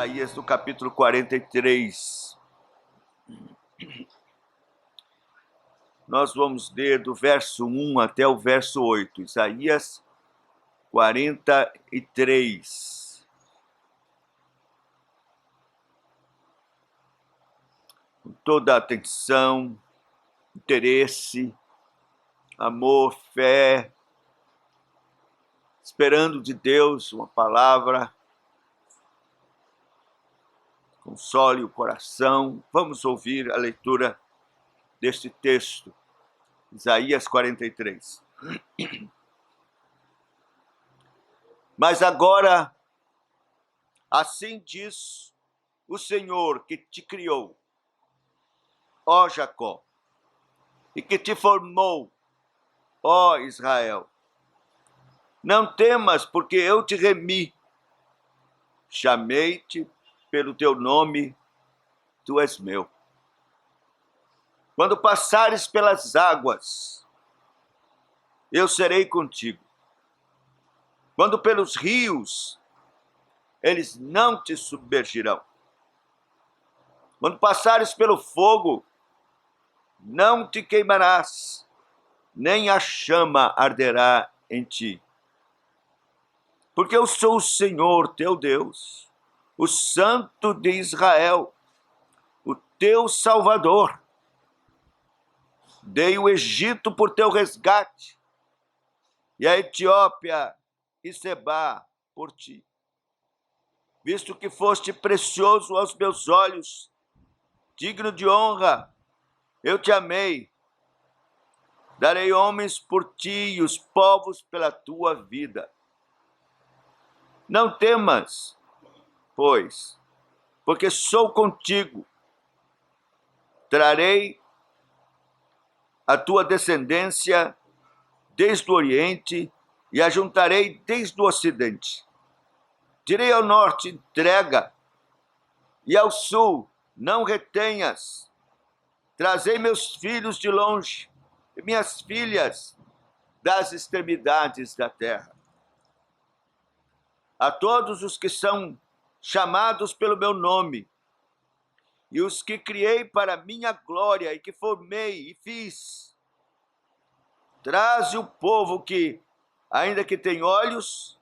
Isaías, no capítulo 43. Nós vamos ler do verso 1 até o verso 8. Isaías 43. Com toda a atenção, interesse, amor, fé, esperando de Deus uma palavra, console o coração. Vamos ouvir a leitura deste texto, Isaías 43. Mas agora, assim diz o Senhor que te criou, ó Jacó, e que te formou, ó Israel. Não temas, porque eu te remi, chamei-te pelo teu nome, tu és meu. Quando passares pelas águas, eu serei contigo. Quando pelos rios, eles não te submergirão. Quando passares pelo fogo, não te queimarás, nem a chama arderá em ti. Porque eu sou o Senhor teu Deus, o Santo de Israel, o teu Salvador. Dei o Egito por teu resgate, e a Etiópia e Sebá por ti. Visto que foste precioso aos meus olhos, digno de honra, eu te amei. Darei homens por ti e os povos pela tua vida. Não temas, pois, porque sou contigo. Trarei a tua descendência desde o Oriente e a juntarei desde o Ocidente. Direi ao norte, entrega, e ao sul, não retenhas. Trazei meus filhos de longe, e minhas filhas das extremidades da terra. A todos os que são chamados pelo meu nome, e os que criei para minha glória, e que formei e fiz, traze o povo que, ainda que tem olhos,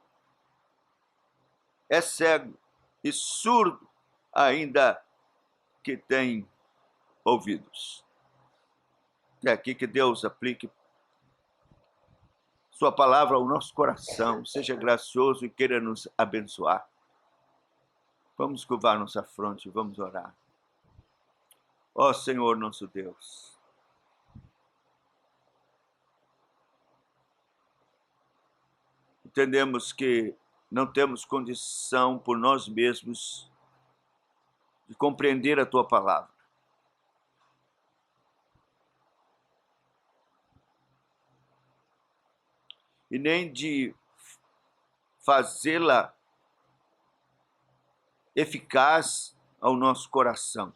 é cego, e surdo, ainda que tem ouvidos. É aqui que Deus aplique sua palavra ao nosso coração, seja gracioso e queira nos abençoar. Vamos curvar nossa fronte e vamos orar. Ó Senhor nosso Deus, entendemos que não temos condição por nós mesmos de compreender a tua palavra. E nem de fazê-la eficaz ao nosso coração.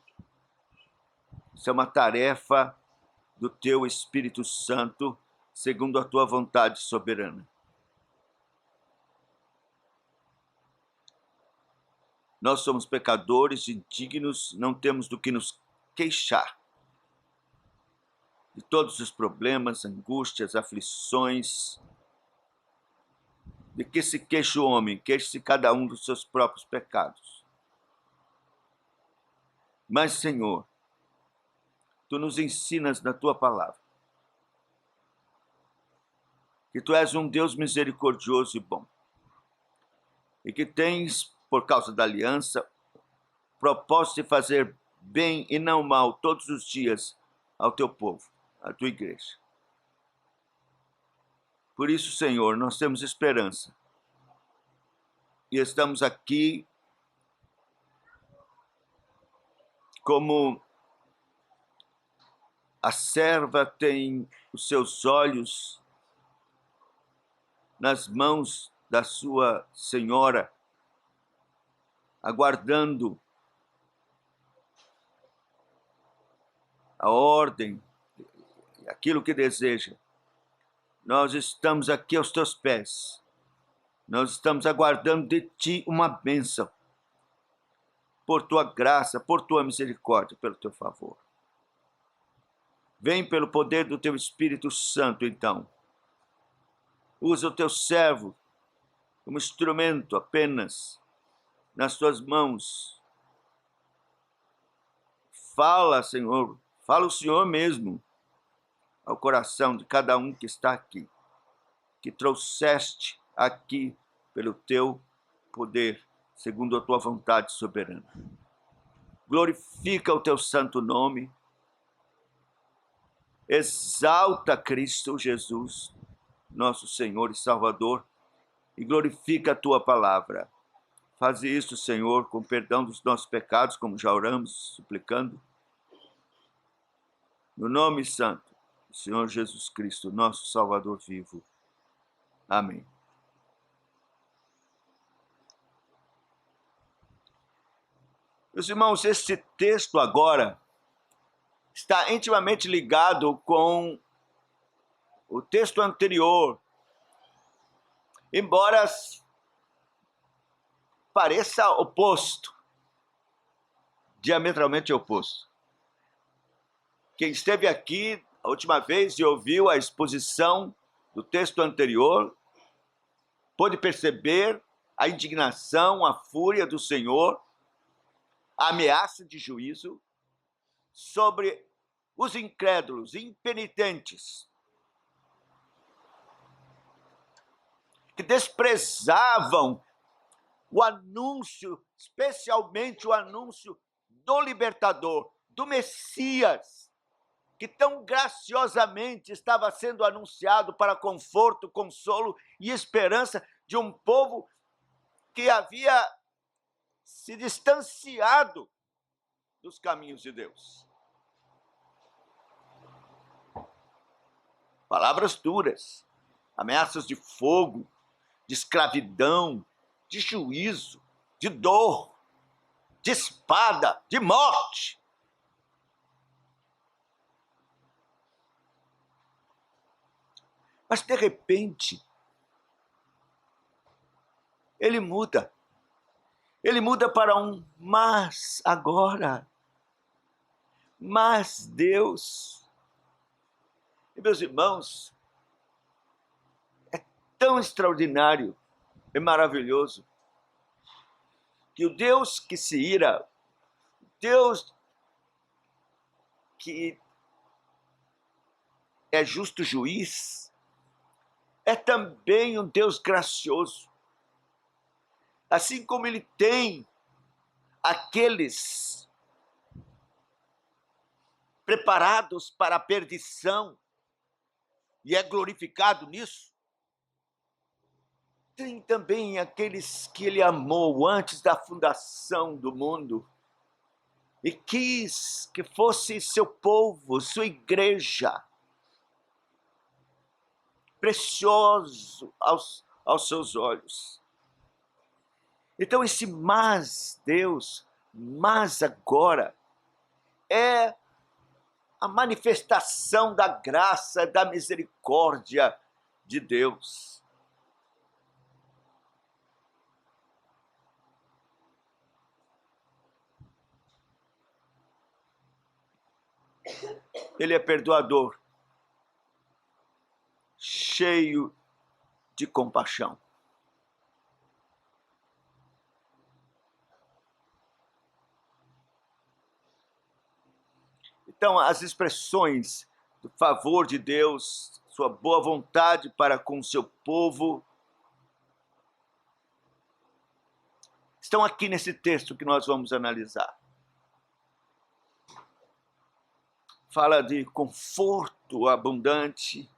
Isso é uma tarefa do teu Espírito Santo, segundo a tua vontade soberana. Nós somos pecadores, indignos, não temos do que nos queixar. De todos os problemas, angústias, aflições, de que se queixa o homem, queixe-se cada um dos seus próprios pecados. Mas, Senhor, tu nos ensinas na tua palavra que tu és um Deus misericordioso e bom, e que tens, por causa da aliança, propósito de fazer bem e não mal todos os dias ao teu povo, à tua igreja. Por isso, Senhor, nós temos esperança. E estamos aqui como a serva tem os seus olhos nas mãos da sua senhora, aguardando a ordem, aquilo que deseja. Nós estamos aqui aos teus pés. Nós estamos aguardando de ti uma bênção. por tua graça, por tua misericórdia, pelo teu favor. Vem pelo poder do teu Espírito Santo, então. Usa o teu servo como instrumento apenas nas tuas mãos. Fala, Senhor, fala o Senhor mesmo ao coração de cada um que está aqui, que trouxeste aqui pelo teu poder, segundo a tua vontade soberana. Glorifica o teu santo nome, exalta Cristo Jesus, nosso Senhor e Salvador, e glorifica a tua palavra. Faze isso, Senhor, com perdão dos nossos pecados, como já oramos, suplicando. No nome santo do Senhor Jesus Cristo, nosso Salvador vivo. Amém. Meus irmãos, este texto agora está intimamente ligado com o texto anterior, embora pareça oposto, diametralmente oposto. Quem esteve aqui a última vez e ouviu a exposição do texto anterior, pôde perceber a indignação, a fúria do Senhor, a ameaça de juízo sobre os incrédulos, impenitentes, que desprezavam o anúncio, especialmente o anúncio do libertador, do Messias, que tão graciosamente estava sendo anunciado para conforto, consolo e esperança de um povo que havia se distanciado dos caminhos de Deus. Palavras duras, ameaças de fogo, de escravidão, de juízo, de dor, de espada, de morte. Mas, de repente, ele muda. Ele muda para um mas agora. Mas Deus. E, meus irmãos, é tão extraordinário e maravilhoso que o Deus que se ira, Deus que é justo juiz, é também um Deus gracioso. Assim como ele tem aqueles preparados para a perdição e é glorificado nisso, tem também aqueles que ele amou antes da fundação do mundo e quis que fosse seu povo, sua igreja, precioso aos seus olhos. Então esse mas Deus, mas agora, é a manifestação da graça, da misericórdia de Deus. Ele é perdoador, cheio de compaixão. Então, as expressões do favor de Deus, sua boa vontade para com o seu povo, estão aqui nesse texto que nós vamos analisar. Fala de conforto abundante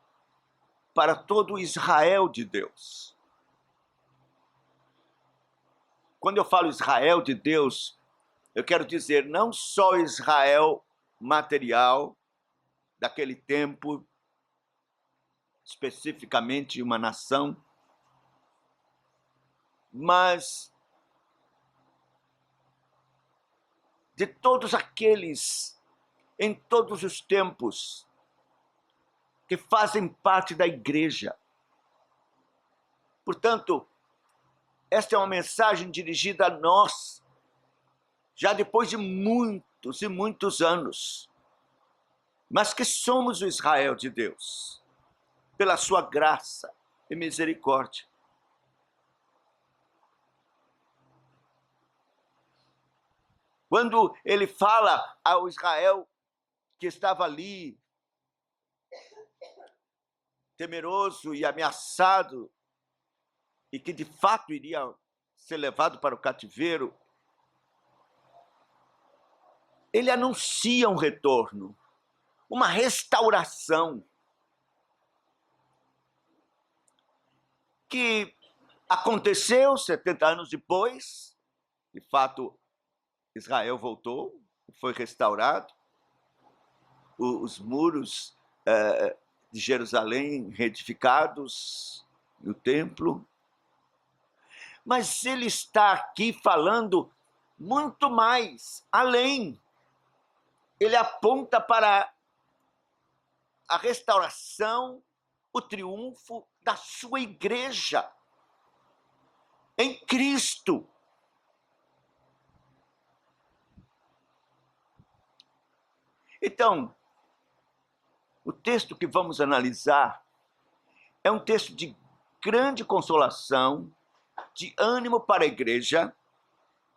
para todo o Israel de Deus. Quando eu falo Israel de Deus, eu quero dizer não só Israel material, daquele tempo, especificamente uma nação, mas de todos aqueles, em todos os tempos, que fazem parte da igreja. Portanto, esta é uma mensagem dirigida a nós, já depois de muitos e muitos anos, mas que somos o Israel de Deus, pela sua graça e misericórdia. Quando ele fala ao Israel que estava ali, temeroso e ameaçado, e que de fato iria ser levado para o cativeiro, ele anuncia um retorno, uma restauração, que aconteceu 70 anos depois. De fato, Israel voltou, foi restaurado, os muros de Jerusalém reedificados, o templo. Mas ele está aqui falando muito mais, além. Ele aponta para a restauração, o triunfo da sua igreja em Cristo. Então, o texto que vamos analisar é um texto de grande consolação, de ânimo para a igreja.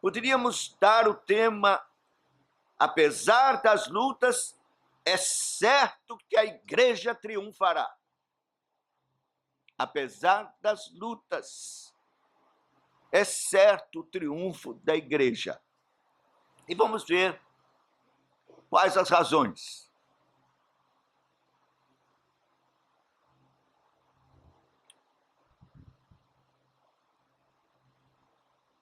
Poderíamos dar o tema: apesar das lutas, é certo que a igreja triunfará. Apesar das lutas, é certo o triunfo da igreja. E vamos ver quais as razões.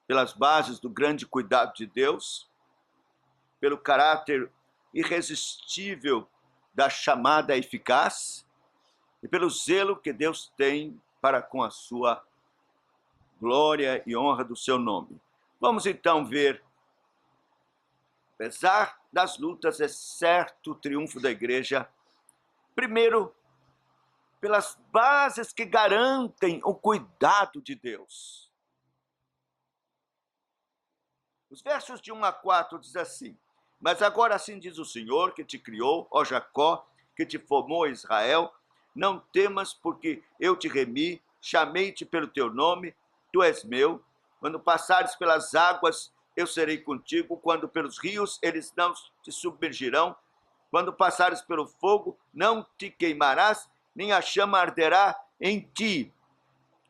Pelas bases do grande cuidado de Deus, pelo caráter irresistível da chamada eficaz e pelo zelo que Deus tem para com a sua glória e honra do seu nome. Vamos então ver. Apesar das lutas, é certo o triunfo da igreja. Primeiro, pelas bases que garantem o cuidado de Deus. Os versos de 1 a 4 diz assim: mas agora assim diz o Senhor, que te criou, ó Jacó, que te formou, Israel, não temas, porque eu te remi, chamei-te pelo teu nome, tu és meu. Quando passares pelas águas, eu serei contigo. Quando pelos rios, eles não te submergirão. Quando passares pelo fogo, não te queimarás, nem a chama arderá em ti.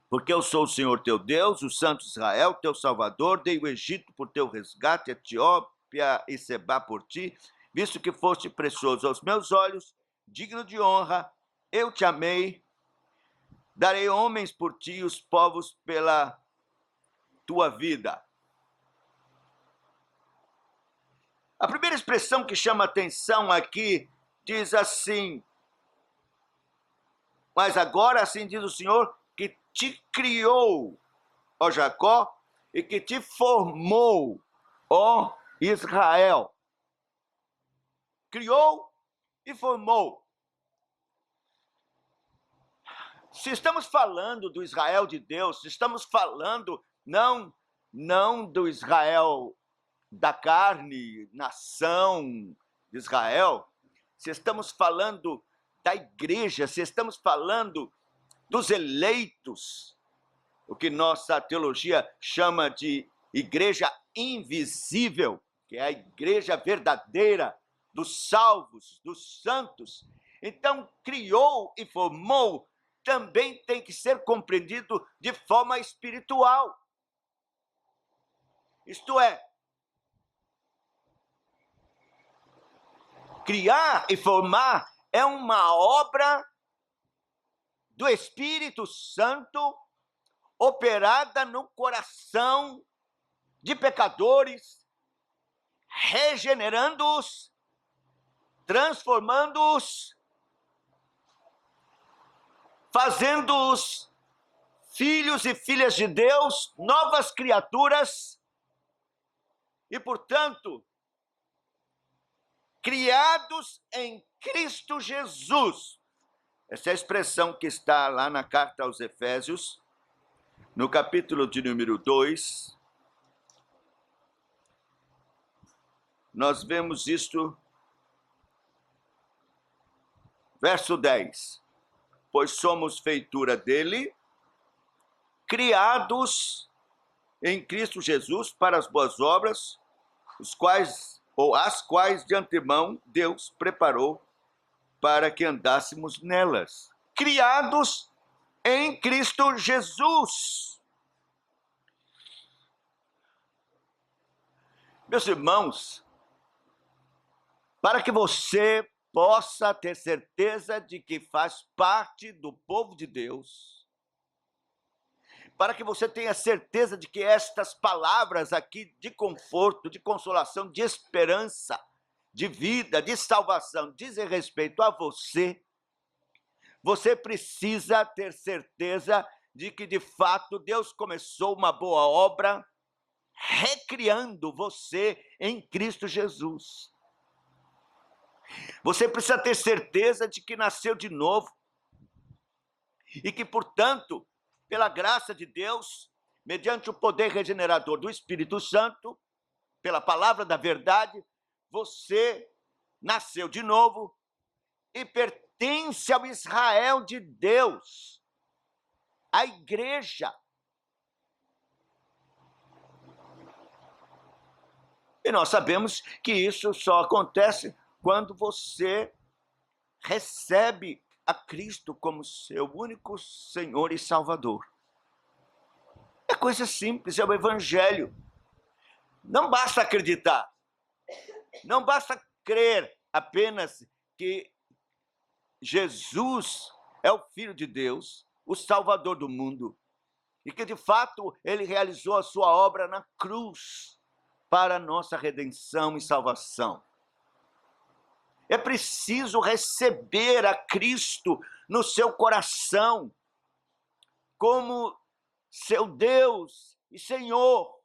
Porque eu sou o Senhor teu Deus, o Santo Israel, teu Salvador. Dei o Egito por teu resgate, Etiópia e Sebá por ti, visto que foste precioso aos meus olhos, digno de honra. Eu te amei. Darei homens por ti, os povos pela tua vida. A primeira expressão que chama atenção aqui diz assim: mas agora assim diz o Senhor, que te criou, ó Jacó, e que te formou, ó Israel. Criou e formou. Se estamos falando do Israel de Deus, se estamos falando não do Israel da carne, nação de Israel, se estamos falando da igreja, se estamos falando dos eleitos, o que nossa teologia chama de igreja invisível, que é a igreja verdadeira dos salvos, dos santos. Então, criou e formou também tem que ser compreendido de forma espiritual. Isto é, criar e formar é uma obra do Espírito Santo operada no coração de pecadores, regenerando-os, transformando-os, fazendo-os filhos e filhas de Deus, novas criaturas, e, portanto, criados em Cristo Jesus. Essa é a expressão que está lá na carta aos Efésios, no capítulo de número 2, nós vemos isto, verso 10. Pois somos feitura dele, criados em Cristo Jesus para as boas obras, as quais de antemão Deus preparou para que andássemos nelas. Criados em Cristo Jesus. Meus irmãos, para que você possa ter certeza de que faz parte do povo de Deus, para que você tenha certeza de que estas palavras aqui de conforto, de consolação, de esperança, de vida, de salvação, dizem respeito a você, você precisa ter certeza de que, de fato, Deus começou uma boa obra recriando você em Cristo Jesus. Você precisa ter certeza de que nasceu de novo e que, portanto, pela graça de Deus, mediante o poder regenerador do Espírito Santo, pela palavra da verdade, você nasceu de novo e pertence ao Israel de Deus, à igreja. E nós sabemos que isso só acontece quando você recebe a Cristo como seu único Senhor e Salvador. É coisa simples, é o Evangelho. Não basta acreditar, não basta crer apenas que Jesus é o Filho de Deus, o Salvador do mundo, e que de fato ele realizou a sua obra na cruz para a nossa redenção e salvação. É preciso receber a Cristo no seu coração como seu Deus e Senhor.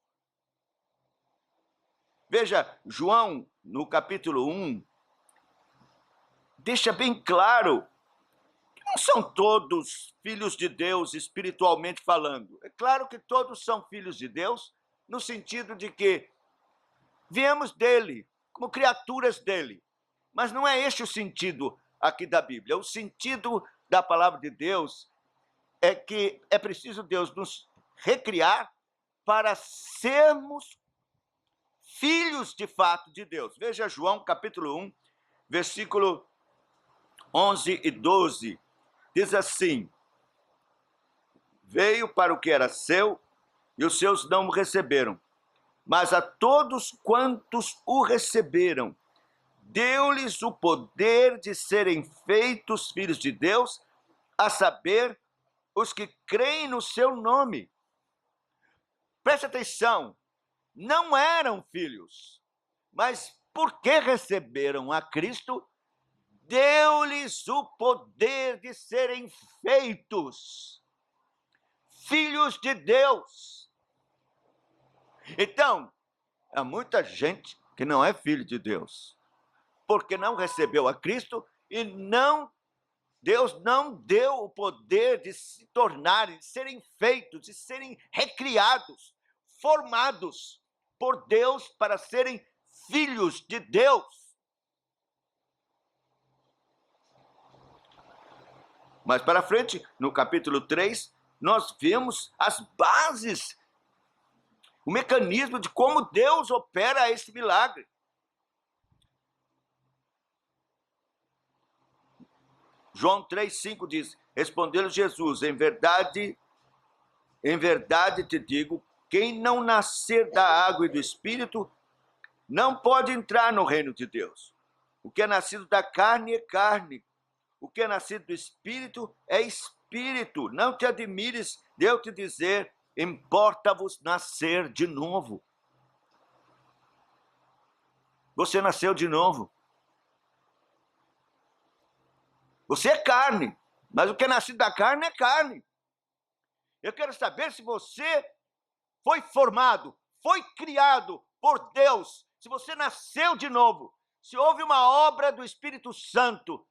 Veja, João, no capítulo 1, deixa bem claro que não são todos filhos de Deus espiritualmente falando. É claro que todos são filhos de Deus, no sentido de que viemos dele, como criaturas dele. Mas não é este o sentido aqui da Bíblia. O sentido da palavra de Deus é que é preciso Deus nos recriar para sermos filhos de fato de Deus. Veja João capítulo 1, versículo 11 e 12. Diz assim: veio para o que era seu e os seus não o receberam. Mas a todos quantos o receberam, deu-lhes o poder de serem feitos filhos de Deus, a saber, os que creem no seu nome. Preste atenção, não eram filhos, mas porque receberam a Cristo, deu-lhes o poder de serem feitos filhos de Deus. Então, há muita gente que não é filho de Deus, porque não recebeu a Cristo e Deus não deu o poder de se tornarem, de serem feitos, de serem recriados, formados por Deus para serem filhos de Deus. Mais para frente, no capítulo 3, nós vemos as bases, o mecanismo de como Deus opera esse milagre. João 3,5 diz: respondeu Jesus, em verdade te digo, quem não nascer da água e do Espírito não pode entrar no reino de Deus. O que é nascido da carne é carne, o que é nascido do Espírito é Espírito. Não te admires de eu te dizer, importa-vos nascer de novo. Você nasceu de novo. Você é carne, mas o que é nascido da carne é carne. Eu quero saber se você foi formado, foi criado por Deus, se você nasceu de novo, se houve uma obra do Espírito Santo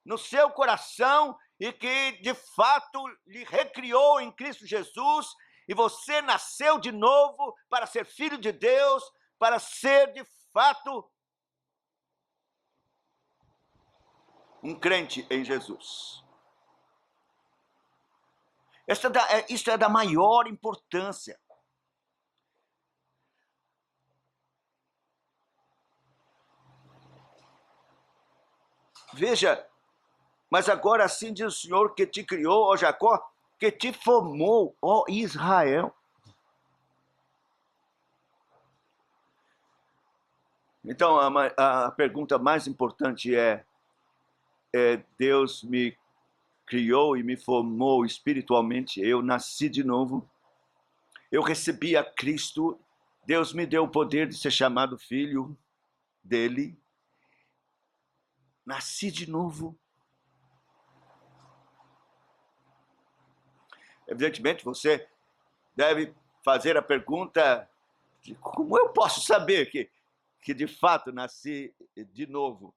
no seu coração e que, de fato, lhe recriou em Cristo Jesus, e você nasceu de novo para ser filho de Deus, para ser, de fato um crente em Jesus. Isso é da maior importância. Veja, mas agora assim diz o Senhor que te criou, ó Jacó, que te formou, ó Israel. Então, a pergunta mais importante é Deus me criou e me formou espiritualmente, eu nasci de novo, eu recebi a Cristo, Deus me deu o poder de ser chamado filho dele, nasci de novo. Evidentemente, você deve fazer a pergunta de como eu posso saber que de fato nasci de novo?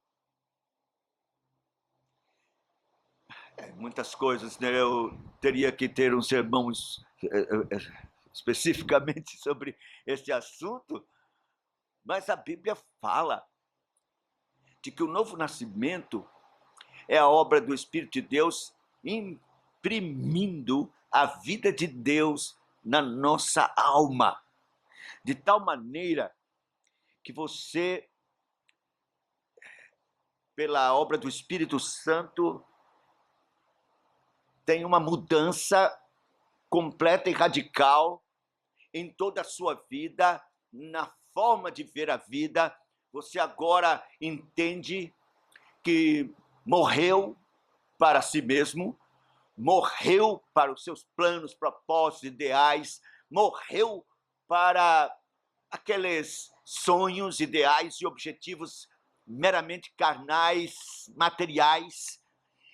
Muitas coisas, né? Eu teria que ter um sermão especificamente sobre este assunto, mas a Bíblia fala de que o novo nascimento é a obra do Espírito de Deus imprimindo a vida de Deus na nossa alma, de tal maneira que você, pela obra do Espírito Santo, tem uma mudança completa e radical em toda a sua vida, na forma de ver a vida. Você agora entende que morreu para si mesmo, morreu para os seus planos, propósitos, ideais, morreu para aqueles sonhos, ideais e objetivos meramente carnais, materiais,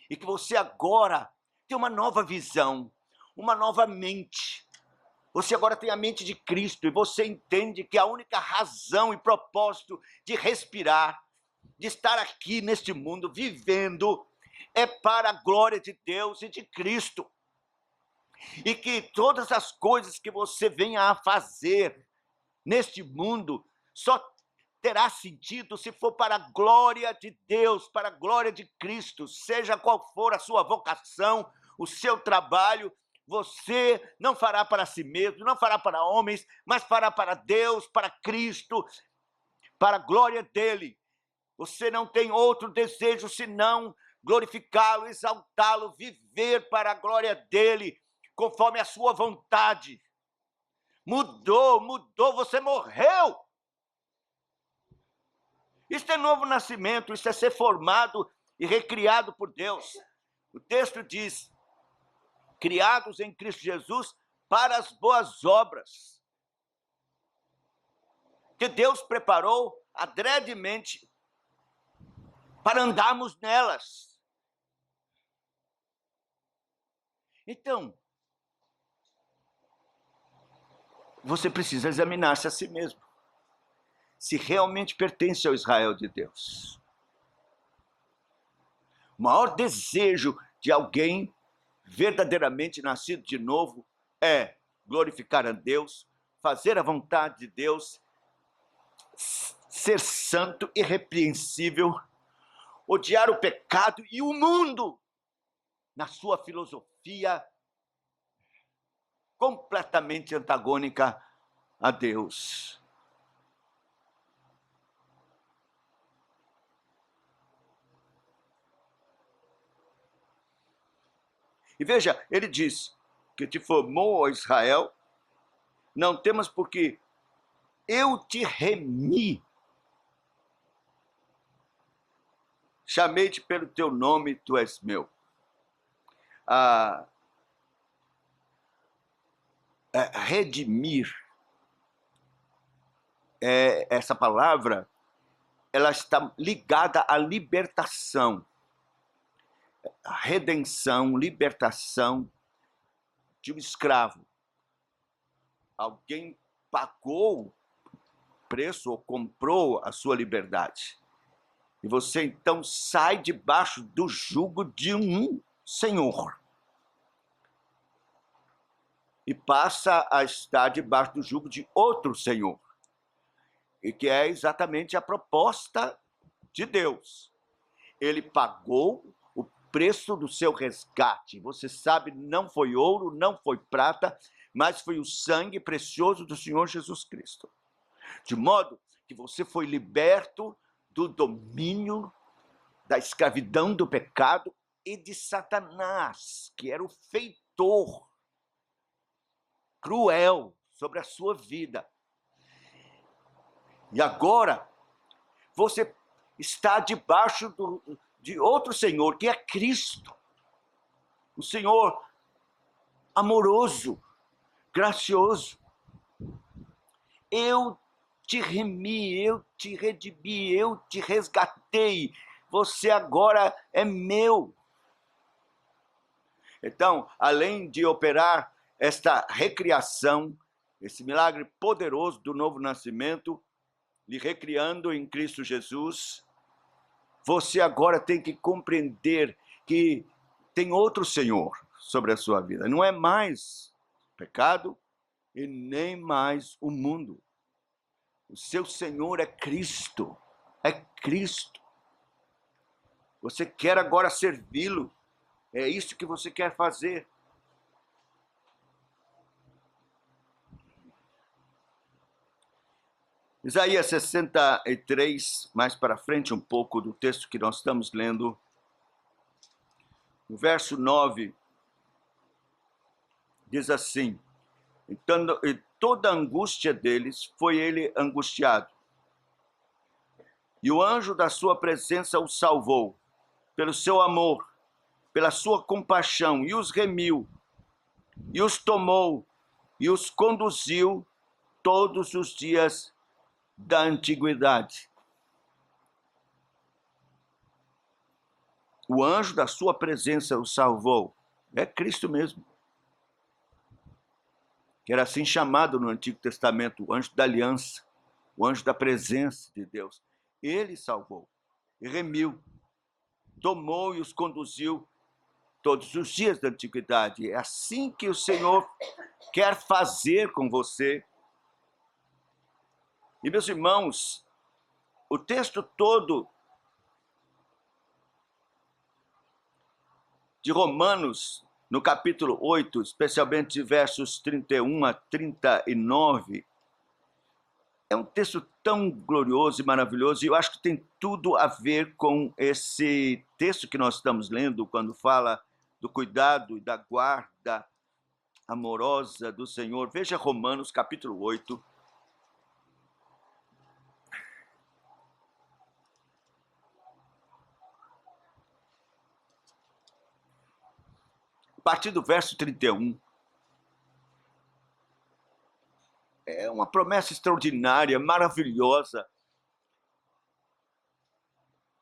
e que você agora tem uma nova visão, uma nova mente. Você agora tem a mente de Cristo e você entende que a única razão e propósito de respirar, de estar aqui neste mundo vivendo, é para a glória de Deus e de Cristo. E que todas as coisas que você venha a fazer neste mundo só terá sentido se for para a glória de Deus, para a glória de Cristo, seja qual for a sua vocação, o seu trabalho. Você não fará para si mesmo, não fará para homens, mas fará para Deus, para Cristo, para a glória dele. Você não tem outro desejo senão glorificá-lo, exaltá-lo, viver para a glória dele, conforme a sua vontade. Mudou, você morreu. Isso é novo nascimento, isso é ser formado e recriado por Deus. O texto diz: criados em Cristo Jesus para as boas obras, que Deus preparou adredemente para andarmos nelas. Então, você precisa examinar-se a si mesmo, se realmente pertence ao Israel de Deus. O maior desejo de alguém verdadeiramente nascido de novo é glorificar a Deus, fazer a vontade de Deus, ser santo, irrepreensível, odiar o pecado e o mundo na sua filosofia completamente antagônica a Deus. E veja, ele diz que te formou, ó Israel, não temas porque eu te remi. Chamei-te pelo teu nome, tu és meu. Redimir, essa palavra, ela está ligada à libertação. A redenção, libertação de um escravo. Alguém pagou preço ou comprou a sua liberdade. E você então sai debaixo do jugo de um senhor. E passa a estar debaixo do jugo de outro senhor. e que é exatamente a proposta de Deus. Ele pagou o preço do seu resgate. Você sabe, não foi ouro, não foi prata, mas foi o sangue precioso do Senhor Jesus Cristo. De modo que você foi liberto do domínio da escravidão do pecado e de Satanás, que era o feitor cruel sobre a sua vida. E agora, você está debaixo de outro Senhor, que é Cristo. O Senhor amoroso, gracioso. Eu te remi, eu te redimi, eu te resgatei. Você agora é meu. Então, além de operar esta recriação, esse milagre poderoso do novo nascimento, lhe recriando em Cristo Jesus, você agora tem que compreender que tem outro Senhor sobre a sua vida. Não é mais pecado e nem mais o mundo. O seu Senhor é Cristo. É Cristo. Você quer agora servi-lo. É isso que você quer fazer. Isaías 63, mais para frente um pouco do texto que nós estamos lendo, no verso 9, diz assim: então, toda a angústia deles foi ele angustiado, e o anjo da sua presença os salvou, pelo seu amor, pela sua compaixão, e os remiu, e os tomou, e os conduziu todos os dias da antiguidade. O anjo da sua presença o salvou. É Cristo mesmo. Que era assim chamado no Antigo Testamento, o anjo da aliança, o anjo da presença de Deus. Ele salvou, e remiu, tomou e os conduziu todos os dias da antiguidade. É assim que o Senhor quer fazer com você. E, meus irmãos, o texto todo de Romanos, no capítulo 8, especialmente versos 31 a 39, é um texto tão glorioso e maravilhoso, e eu acho que tem tudo a ver com esse texto que nós estamos lendo, quando fala do cuidado e da guarda amorosa do Senhor. Veja Romanos, capítulo 8, a partir do verso 31. É uma promessa extraordinária, maravilhosa.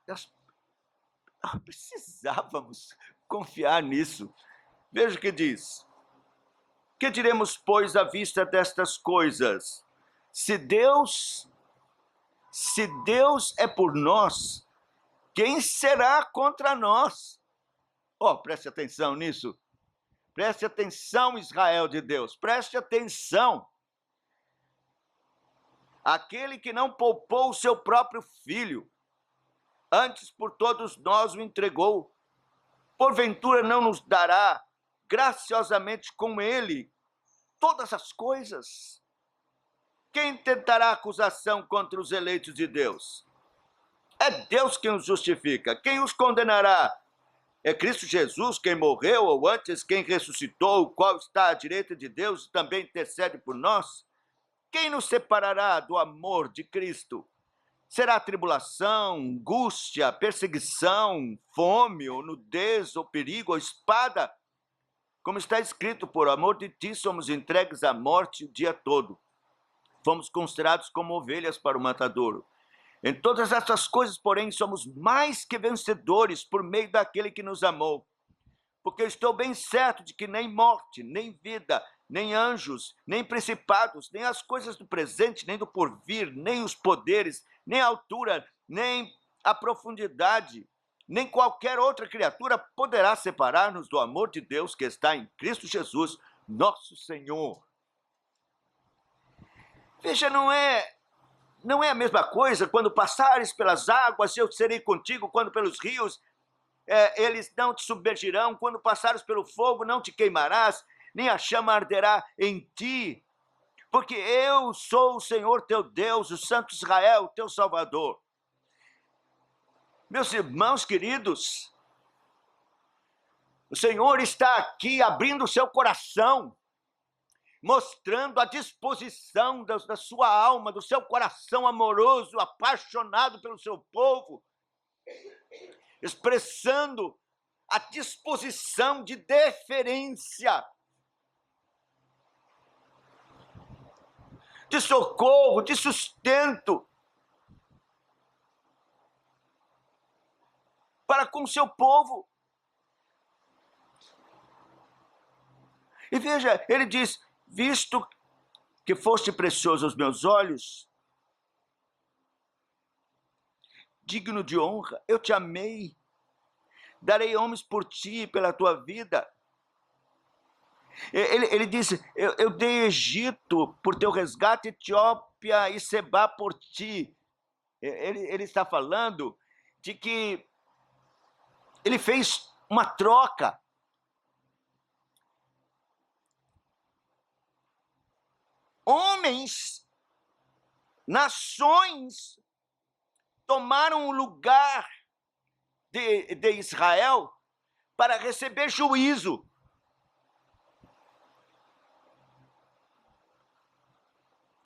Nós precisávamos confiar nisso. Veja o que diz: que diremos, pois, à vista destas coisas? Se Deus é por nós, quem será contra nós? Preste atenção nisso. Preste atenção, Israel de Deus. Preste atenção. Aquele que não poupou o seu próprio filho, antes por todos nós o entregou, porventura não nos dará graciosamente com ele todas as coisas? Quem tentará acusação contra os eleitos de Deus? É Deus quem os justifica. Quem os condenará? É Cristo Jesus quem morreu, ou antes quem ressuscitou, o qual está à direita de Deus e também intercede por nós? Quem nos separará do amor de Cristo? Será tribulação, angústia, perseguição, fome, ou nudez, ou perigo, ou espada? Como está escrito, por amor de ti somos entregues à morte o dia todo. Fomos considerados como ovelhas para o matadouro. Em todas essas coisas, porém, somos mais que vencedores por meio daquele que nos amou. Porque eu estou bem certo de que nem morte, nem vida, nem anjos, nem principados, nem as coisas do presente, nem do porvir, nem os poderes, nem a altura, nem a profundidade, nem qualquer outra criatura poderá separar-nos do amor de Deus que está em Cristo Jesus, nosso Senhor. Veja, não é Não é a mesma coisa quando passares pelas águas, eu serei contigo, quando pelos rios, eles não te submergirão, quando passares pelo fogo, não te queimarás, nem a chama arderá em ti, porque eu sou o Senhor teu Deus, o Santo Israel, teu Salvador. Meus irmãos queridos, o Senhor está aqui abrindo o seu coração, mostrando a disposição da sua alma, do seu coração amoroso, apaixonado pelo seu povo, expressando a disposição de deferência, de socorro, de sustento para com o seu povo. E veja, ele diz, visto que foste precioso aos meus olhos, digno de honra, eu te amei, darei homens por ti, pela tua vida. Ele disse, eu dei Egito por teu resgate, Etiópia e Sebá por ti. Ele está falando de que ele fez uma troca. Homens, nações, tomaram o lugar de Israel para receber juízo.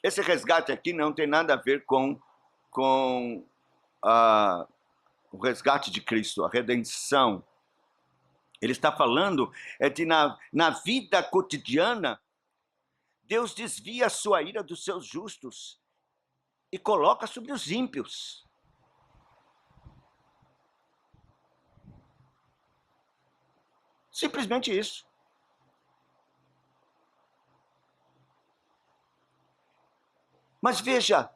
Esse resgate aqui não tem nada a ver com o resgate de Cristo, a redenção. Ele está falando de na vida cotidiana, Deus desvia a sua ira dos seus justos e coloca sobre os ímpios. Simplesmente isso. Mas veja,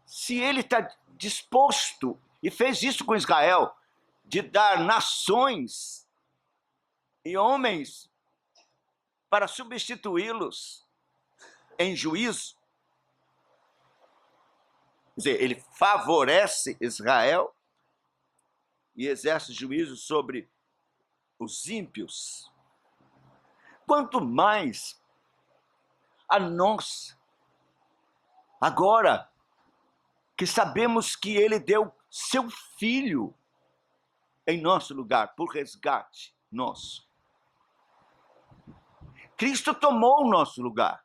se ele está disposto, e fez isso com Israel, de dar nações e homens para substituí-los em juízo, quer dizer, ele favorece Israel e exerce juízo sobre os ímpios. Quanto mais a nós, agora que sabemos que ele deu seu filho em nosso lugar, por resgate nosso. Cristo tomou o nosso lugar.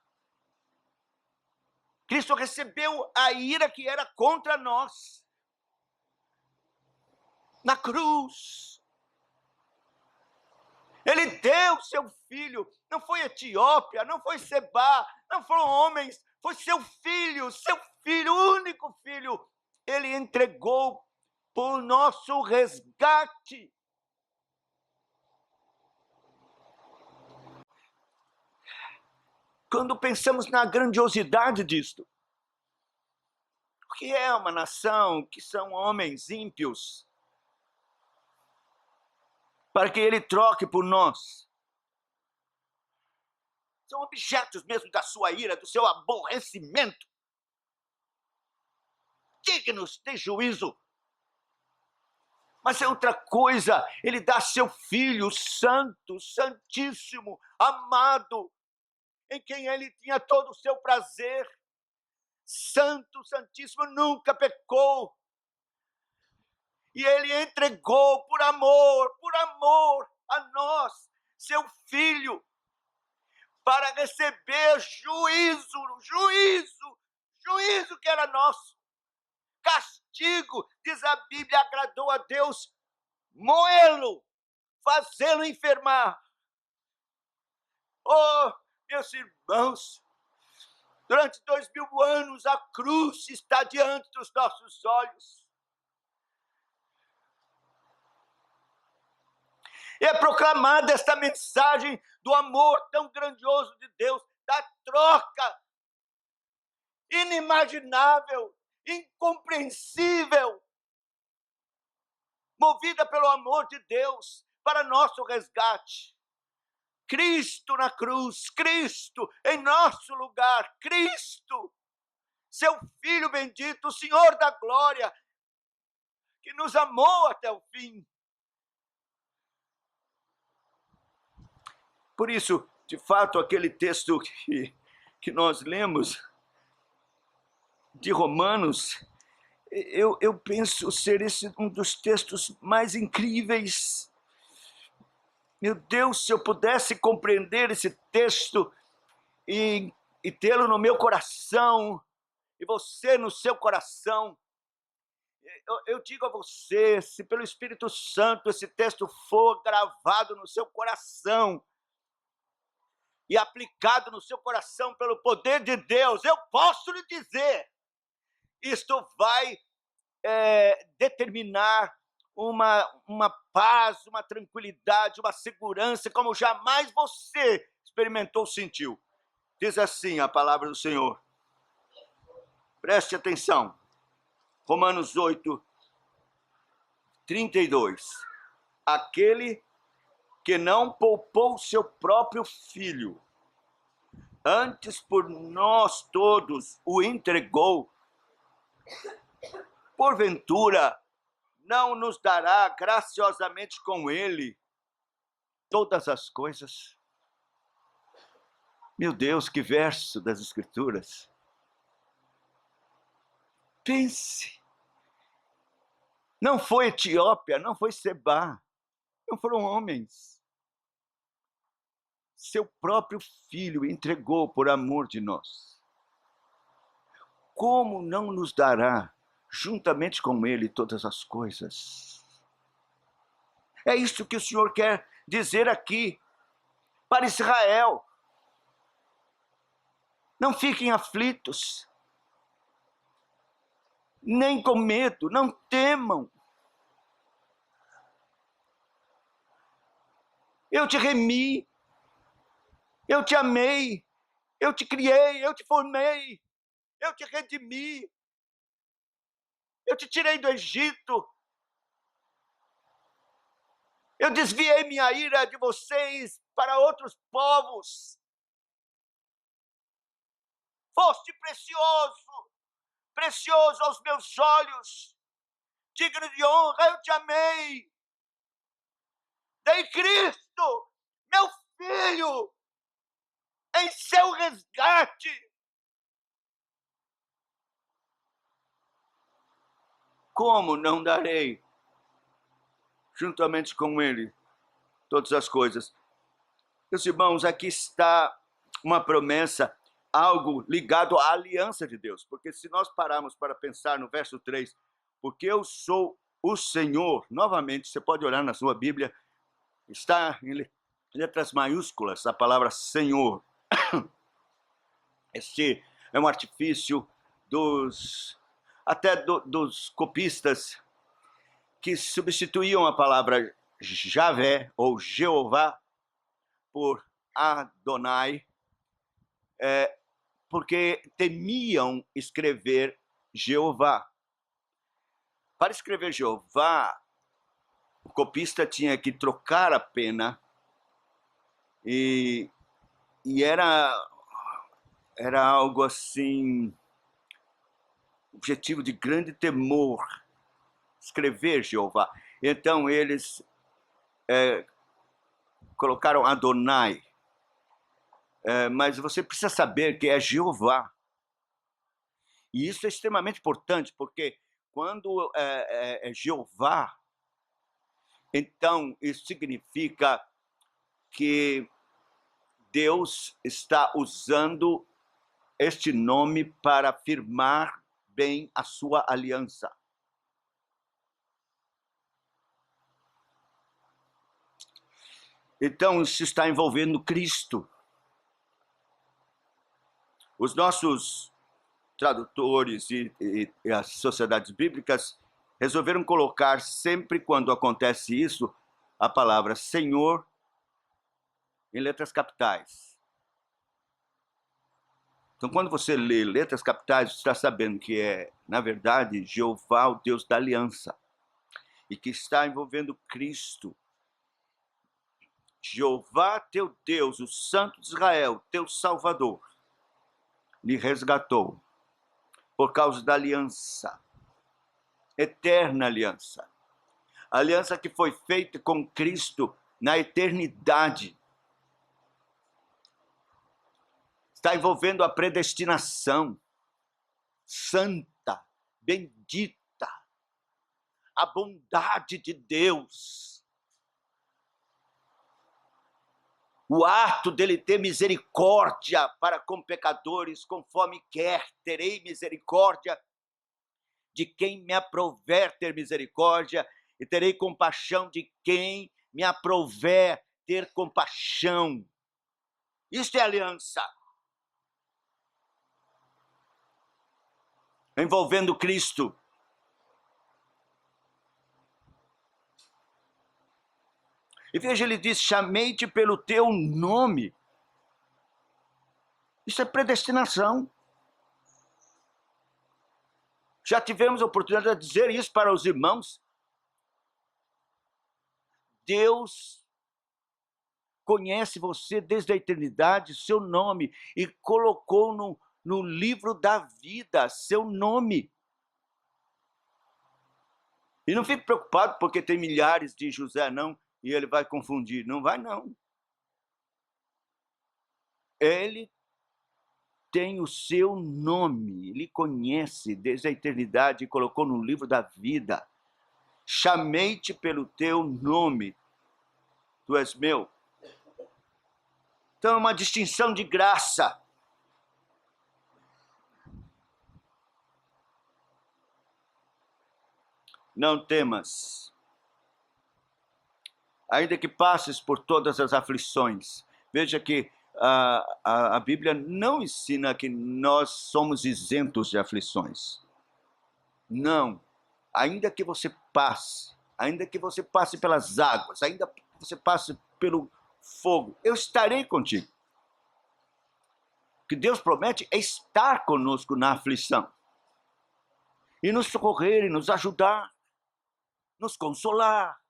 Cristo recebeu a ira que era contra nós. Na cruz. Ele deu seu filho, não foi Etiópia, não foi Sebá, não foram homens, foi seu filho, único filho. Ele entregou por nosso resgate. Quando pensamos na grandiosidade disto, o que é uma nação que são homens ímpios, para que ele troque por nós. São objetos mesmo da sua ira, do seu aborrecimento, dignos de juízo. Mas é outra coisa, ele dá seu filho santo, santíssimo, amado, em quem ele tinha todo o seu prazer, santo, santíssimo, nunca pecou. E ele entregou por amor a nós, seu filho, para receber juízo que era nosso. Castigo, diz a Bíblia, agradou a Deus moê-lo, fazê-lo enfermar. Oh, meus irmãos, durante 2000 anos a cruz está diante dos nossos olhos. É proclamada esta mensagem do amor tão grandioso de Deus, da troca inimaginável, incompreensível, movida pelo amor de Deus para nosso resgate. Cristo na cruz, Cristo em nosso lugar, Cristo seu Filho bendito, o Senhor da glória, que nos amou até o fim. Por isso, de fato, aquele texto que nós lemos de Romanos, eu penso ser esse um dos textos mais incríveis. Meu Deus, se eu pudesse compreender esse texto e tê-lo no meu coração, e você no seu coração, eu digo a você, se pelo Espírito Santo esse texto for gravado no seu coração e aplicado no seu coração pelo poder de Deus, eu posso lhe dizer, isto vai determinar uma paz, uma tranquilidade, uma segurança como jamais você experimentou, sentiu. Diz assim a palavra do Senhor. Preste atenção. Romanos 8, 32. Aquele que não poupou seu próprio filho, antes por nós todos o entregou, porventura não nos dará graciosamente com ele todas as coisas? Meu Deus, que verso das Escrituras! Pense, não foi Etiópia, não foi Seba, não foram homens. Seu próprio filho entregou por amor de nós. Como não nos dará, juntamente com ele, todas as coisas? É isso que o Senhor quer dizer aqui para Israel. Não fiquem aflitos, nem com medo, não temam. Eu te remi, eu te amei, eu te criei, eu te formei, eu te redimi, eu te tirei do Egito, eu desviei minha ira de vocês para outros povos. Foste precioso, precioso aos meus olhos, digno de honra, eu te amei. Dei Cristo, meu Filho, em seu resgate. Como não darei, juntamente com ele, todas as coisas? Meus irmãos, aqui está uma promessa, algo ligado à aliança de Deus. Porque se nós pararmos para pensar no verso 3, porque eu sou o Senhor, novamente, você pode olhar na sua Bíblia, está em letras maiúsculas a palavra Senhor. Este é um artifício dos copistas que substituíam a palavra Javé ou Jeová por Adonai, porque temiam escrever Jeová. Para escrever Jeová, o copista tinha que trocar a pena e era algo assim, objetivo de grande temor, escrever Jeová. Então eles colocaram Adonai, mas você precisa saber que é Jeová. E isso é extremamente importante, porque quando é Jeová, então isso significa que Deus está usando este nome para afirmar bem a sua aliança. Então, isso está envolvendo Cristo. Os nossos tradutores e as sociedades bíblicas resolveram colocar, sempre quando acontece isso, a palavra Senhor em letras capitais. Então, quando você lê letras capitais, você está sabendo que é, na verdade, Jeová, o Deus da aliança, e que está envolvendo Cristo. Jeová, teu Deus, o Santo de Israel, teu Salvador, lhe resgatou. por causa da aliança, eterna aliança. A aliança que foi feita com Cristo na eternidade. Está envolvendo a predestinação santa, bendita, a bondade de Deus. O ato dele ter misericórdia para com pecadores, conforme quer, terei misericórdia de quem me aprouver ter misericórdia, e terei compaixão de quem me aprouver ter compaixão. Isto é aliança. Envolvendo Cristo. E veja, ele diz, chamei-te pelo teu nome. Isso é predestinação. Já tivemos a oportunidade de dizer isso para os irmãos. Deus conhece você desde a eternidade, seu nome, e colocou no livro da vida seu nome. E não fique preocupado porque tem milhares de José, não, e ele vai confundir. Não vai, não. Ele tem o seu nome, ele conhece desde a eternidade e colocou no livro da vida. Chamei-te pelo teu nome, tu és meu. Então é uma distinção de graça. Não temas, ainda que passes por todas as aflições. Veja que a Bíblia não ensina que nós somos isentos de aflições. Não. Ainda que você passe pelas águas, ainda que você passe pelo fogo, eu estarei contigo. O que Deus promete é estar conosco na aflição. E nos socorrer, e nos ajudar, nos consolar.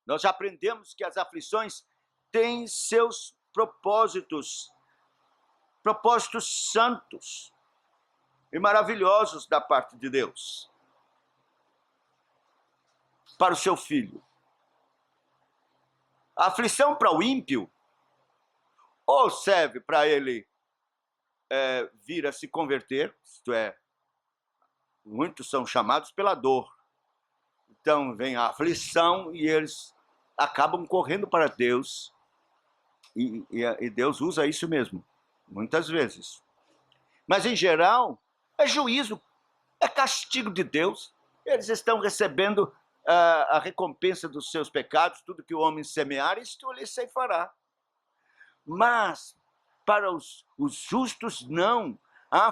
Nós já aprendemos que as aflições têm seus propósitos santos e maravilhosos da parte de Deus para o seu filho. A aflição para o ímpio ou serve para ele vir a se converter, isto é, muitos são chamados pela dor. Então vem a aflição e eles acabam correndo para Deus. E Deus usa isso mesmo, muitas vezes. Mas, em geral, é juízo, é castigo de Deus. Eles estão recebendo a recompensa dos seus pecados. Tudo que o homem semear, isto ele ceifará. Mas, para os justos, não. A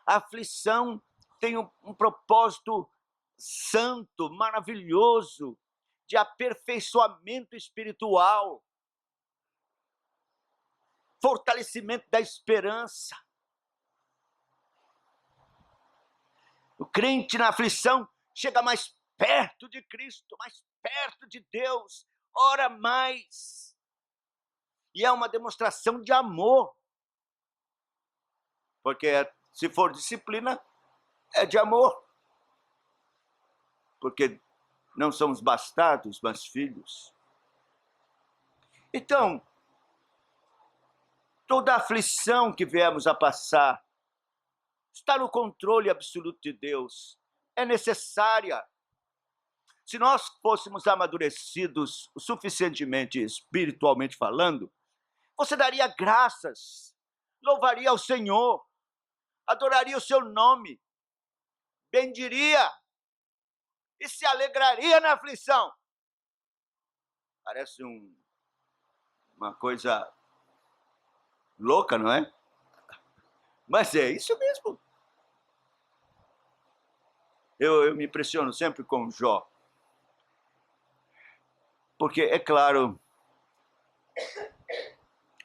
aflição tem um propósito santo, maravilhoso, de aperfeiçoamento espiritual, fortalecimento da esperança. O crente na aflição chega mais perto de Cristo, mais perto de Deus, ora mais. E é uma demonstração de amor. Porque se for disciplina, é de amor. Porque não somos bastardos, mas filhos. Então, toda aflição que viemos a passar está no controle absoluto de Deus. É necessária. Se nós fôssemos amadurecidos o suficientemente espiritualmente falando, você daria graças, louvaria ao Senhor, adoraria o seu nome, bendiria e se alegraria na aflição. Parece uma coisa louca, não é? Mas é isso mesmo. Eu me impressiono sempre com Jó. Porque, é claro,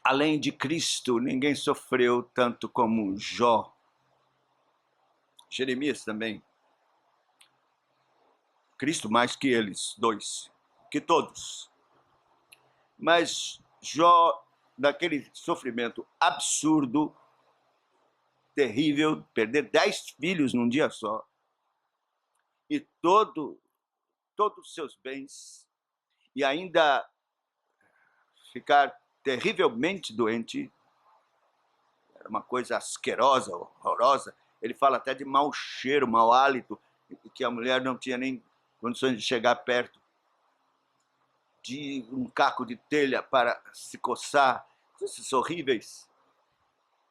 além de Cristo, ninguém sofreu tanto como Jó. Jeremias também. Cristo mais que eles dois, que todos. Mas Jó daquele sofrimento absurdo, terrível, perder 10 filhos num dia só, e todos os seus bens, e ainda ficar terrivelmente doente. Era uma coisa asquerosa, horrorosa. Ele fala até de mau cheiro, mau hálito, que a mulher não tinha nem condições de chegar perto, de um caco de telha para se coçar, coisas horríveis.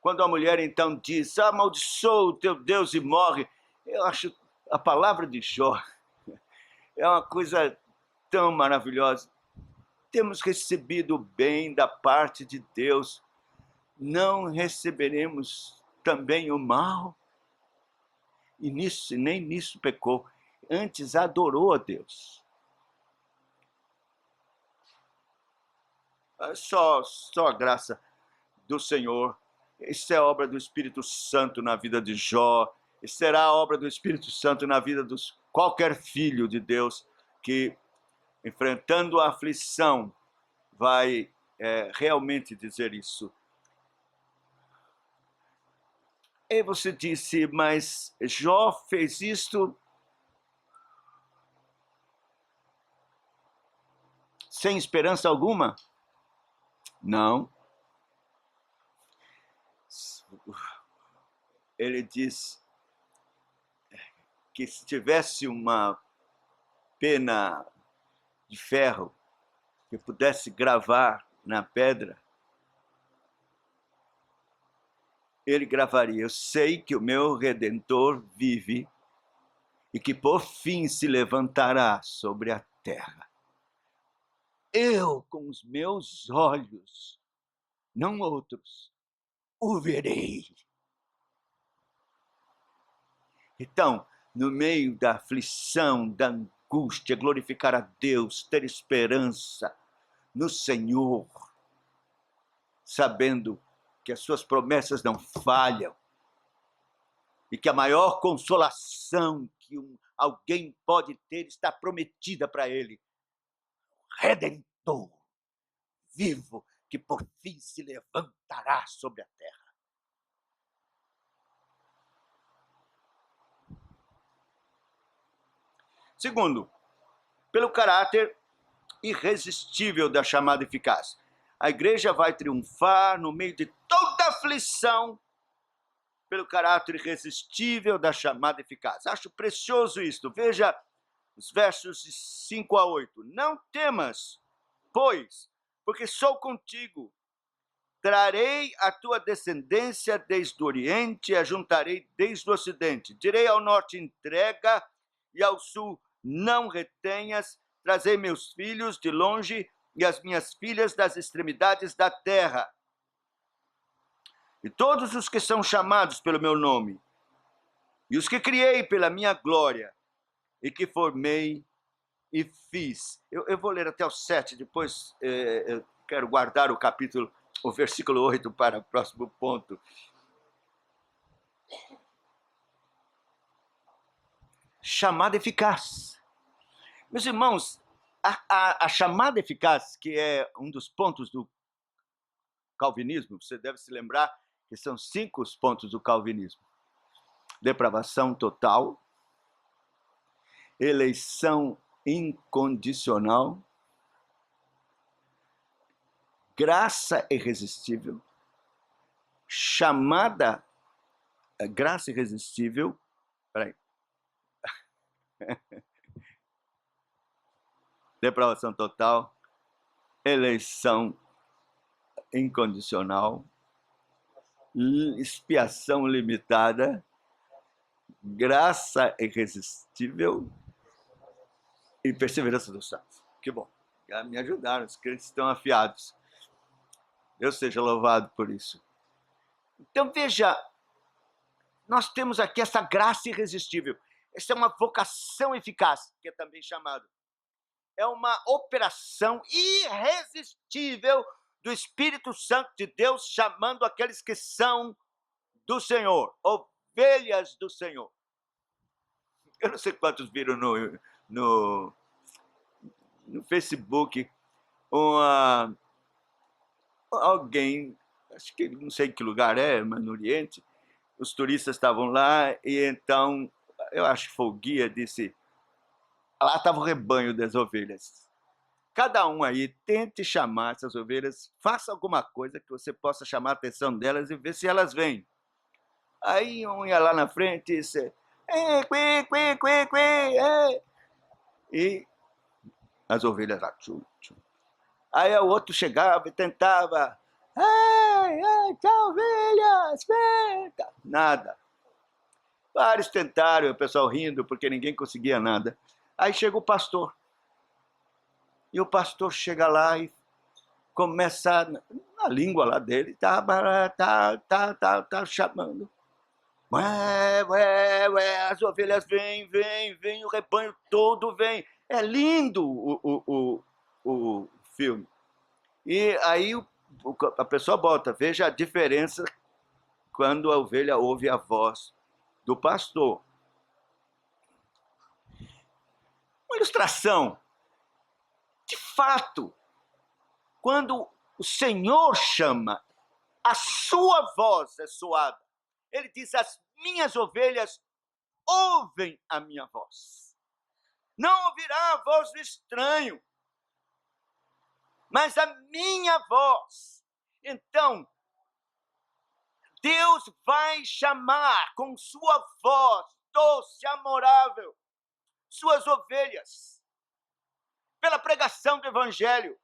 Quando a mulher então diz, amaldiçoa o teu Deus e morre, eu acho a palavra de Jó é uma coisa tão maravilhosa. Temos recebido o bem da parte de Deus, não receberemos também o mal? E nem nisso pecou, antes adorou a Deus. Só a graça do Senhor. Isso é obra do Espírito Santo na vida de Jó. Isso será a obra do Espírito Santo na vida de qualquer filho de Deus que, enfrentando a aflição, vai realmente dizer isso. E você disse, mas Jó fez isto sem esperança alguma? Não. Ele diz que se tivesse uma pena de ferro que pudesse gravar na pedra, ele gravaria: eu sei que o meu Redentor vive e que por fim se levantará sobre a terra. Eu, com os meus olhos, não outros, o verei. Então, no meio da aflição, da angústia, glorificar a Deus, ter esperança no Senhor, sabendo que as suas promessas não falham e que a maior consolação que alguém pode ter está prometida para ele. Redentor, vivo, que por fim se levantará sobre a terra. Segundo, pelo caráter irresistível da chamada eficaz. A igreja vai triunfar no meio de toda aflição pelo caráter irresistível da chamada eficaz. Acho precioso isto. Veja os versos de 5 a 8. Não temas, pois, porque sou contigo. Trarei a tua descendência desde o Oriente e a juntarei desde o Ocidente. Direi ao Norte, entrega, e ao Sul, não retenhas. Trazei meus filhos de longe e as minhas filhas das extremidades da terra. E todos os que são chamados pelo meu nome, e os que criei pela minha glória, e que formei e fiz. Eu vou ler até o 7, depois eu quero guardar o versículo 8 para o próximo ponto. Chamada eficaz. Meus irmãos, a chamada eficaz, que é um dos pontos do calvinismo, você deve se lembrar que são 5 os pontos do calvinismo: depravação total, eleição incondicional, graça irresistível, chamada graça irresistível, depravação total, eleição incondicional, expiação limitada, graça irresistível e perseverança dos santos. Que bom, já me ajudaram, os crentes estão afiados. Deus seja louvado por isso. Então veja, nós temos aqui essa graça irresistível. Essa é uma vocação eficaz, que é também chamado. É uma operação irresistível do Espírito Santo de Deus, chamando aqueles que são do Senhor, ovelhas do Senhor. Eu não sei quantos viram no Facebook alguém, acho que não sei que lugar é, mas no Oriente, os turistas estavam lá e então, eu acho que foi o guia, disse, lá estava o rebanho das ovelhas. Cada um aí tente chamar essas ovelhas, faça alguma coisa que você possa chamar a atenção delas e ver se elas vêm. Aí um ia lá na frente e disse, e as ovelhas lá, tchum, tchum. Aí o outro chegava e tentava, tchau, ovelhas, vem! Nada. Vários tentaram, o pessoal rindo, porque ninguém conseguia nada. Aí chega o pastor. E o pastor chega lá e começa, na língua lá dele, tá chamando. As ovelhas vêm, o rebanho todo vem. É lindo o filme. E aí a pessoa bota, veja a diferença quando a ovelha ouve a voz do pastor. Uma ilustração. De fato, quando o Senhor chama, a sua voz é soada. Ele diz, as minhas ovelhas ouvem a minha voz. Não ouvirá a voz do estranho, mas a minha voz. Então, Deus vai chamar com sua voz doce, amorável, suas ovelhas, pela pregação do Evangelho,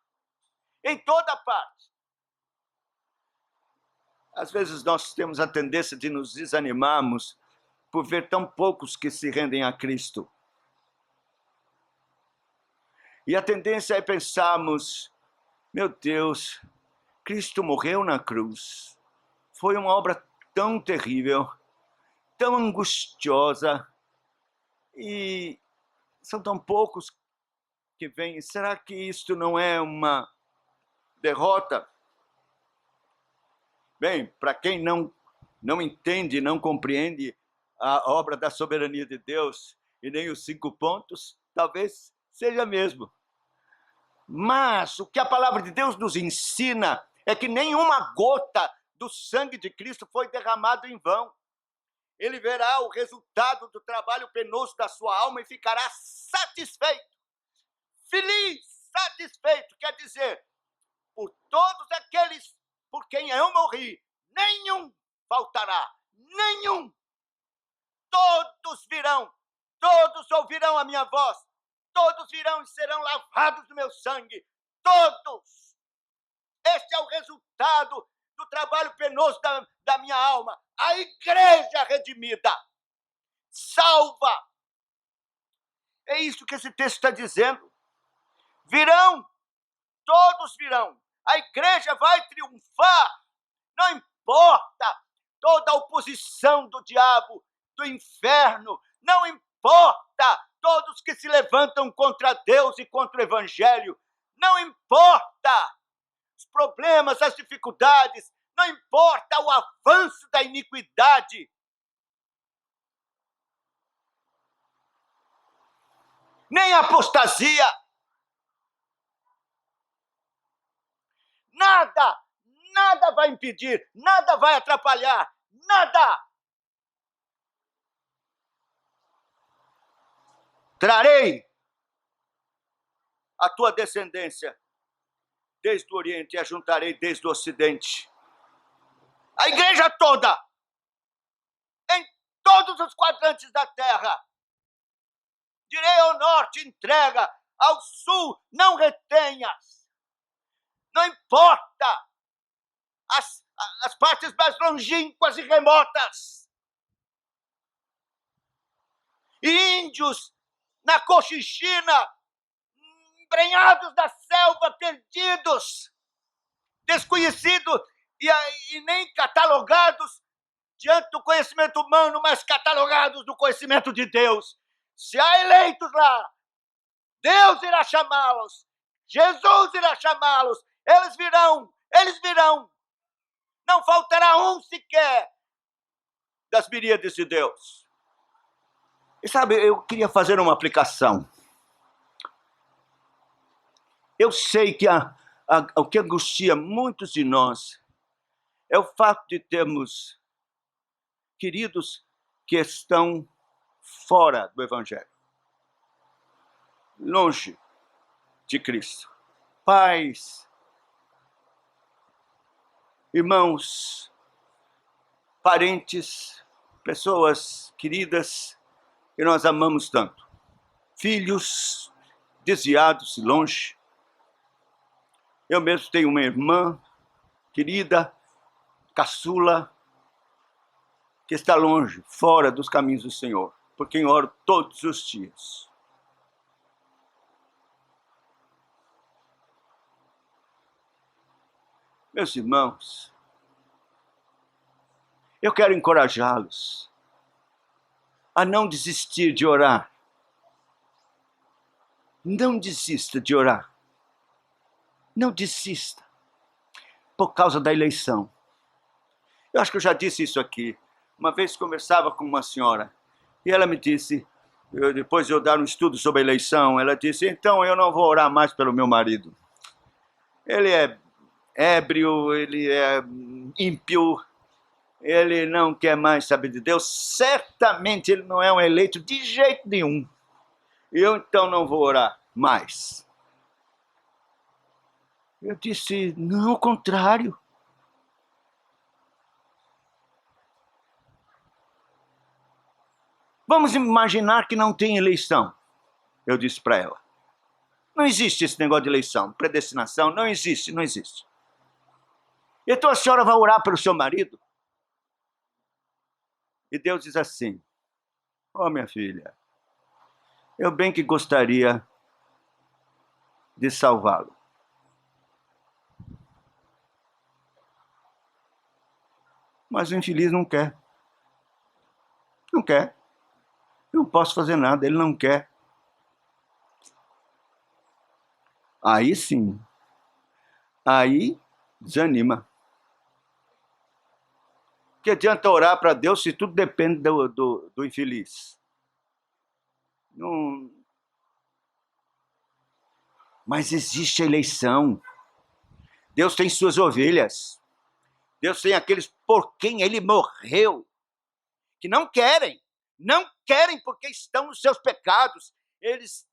em toda parte. Às vezes nós temos a tendência de nos desanimarmos por ver tão poucos que se rendem a Cristo. E a tendência é pensarmos, meu Deus, Cristo morreu na cruz. Foi uma obra tão terrível, tão angustiosa, e são tão poucos que vêm. Será que isto não é uma derrota? Bem, para quem não entende, não compreende a obra da soberania de Deus e nem os 5 pontos, talvez seja mesmo. Mas o que a palavra de Deus nos ensina é que nenhuma gota do sangue de Cristo foi derramado em vão. Ele verá o resultado do trabalho penoso da sua alma e ficará satisfeito, feliz, satisfeito, quer dizer, por todos aqueles por quem eu morri, nenhum faltará, nenhum. Todos virão, todos ouvirão a minha voz, todos virão e serão lavados do meu sangue, todos. Este é o resultado do trabalho penoso da minha alma. A igreja redimida, salva. É isso que esse texto está dizendo. Virão, todos virão. A igreja vai triunfar. Não importa toda a oposição do diabo, do inferno. Não importa todos que se levantam contra Deus e contra o Evangelho. Não importa os problemas, as dificuldades. Não importa o avanço da iniquidade. Nem a apostasia. Nada vai impedir, nada vai atrapalhar, nada. Trarei a tua descendência desde o Oriente e a juntarei desde o Ocidente. A igreja toda, em todos os quadrantes da terra. Direi ao norte, entrega, ao sul, não retenhas. Não importa as partes mais longínquas e remotas. Índios na Cochinchina, embrenhados da selva, perdidos, desconhecidos e nem catalogados diante do conhecimento humano, mas catalogados do conhecimento de Deus. Se há eleitos lá, Deus irá chamá-los, Jesus irá chamá-los, eles virão. Não faltará um sequer das miríades de Deus. E sabe, eu queria fazer uma aplicação. Eu sei que o que angustia muitos de nós é o fato de termos queridos que estão fora do Evangelho, longe de Cristo. Pais, irmãos, parentes, pessoas queridas que nós amamos tanto. Filhos desviados, longe. Eu mesmo tenho uma irmã querida, caçula, que está longe, fora dos caminhos do Senhor, por quem oro todos os dias. Meus irmãos, eu quero encorajá-los a não desistir de orar. Não desista de orar. Não desista por causa da eleição. Eu acho que eu já disse isso aqui. Uma vez conversava com uma senhora e ela me disse, depois de eu dar um estudo sobre a eleição, ela disse, então eu não vou orar mais pelo meu marido. Ele é ébrio, ele é ímpio, ele não quer mais saber de Deus, certamente ele não é um eleito de jeito nenhum. Eu então não vou orar mais. Eu disse, não, ao contrário. Vamos imaginar que não tem eleição, eu disse para ela. Não existe esse negócio de eleição, predestinação, não existe, não existe. Então a senhora vai orar pelo seu marido? E Deus diz assim, minha filha, eu bem que gostaria de salvá-lo. Mas o infeliz não quer. Não quer. Eu não posso fazer nada, ele não quer. Aí sim. Aí desanima. Que adianta orar para Deus se tudo depende do infeliz? Não. Mas existe a eleição. Deus tem suas ovelhas. Deus tem aqueles por quem ele morreu, que não querem porque estão nos seus pecados. Eles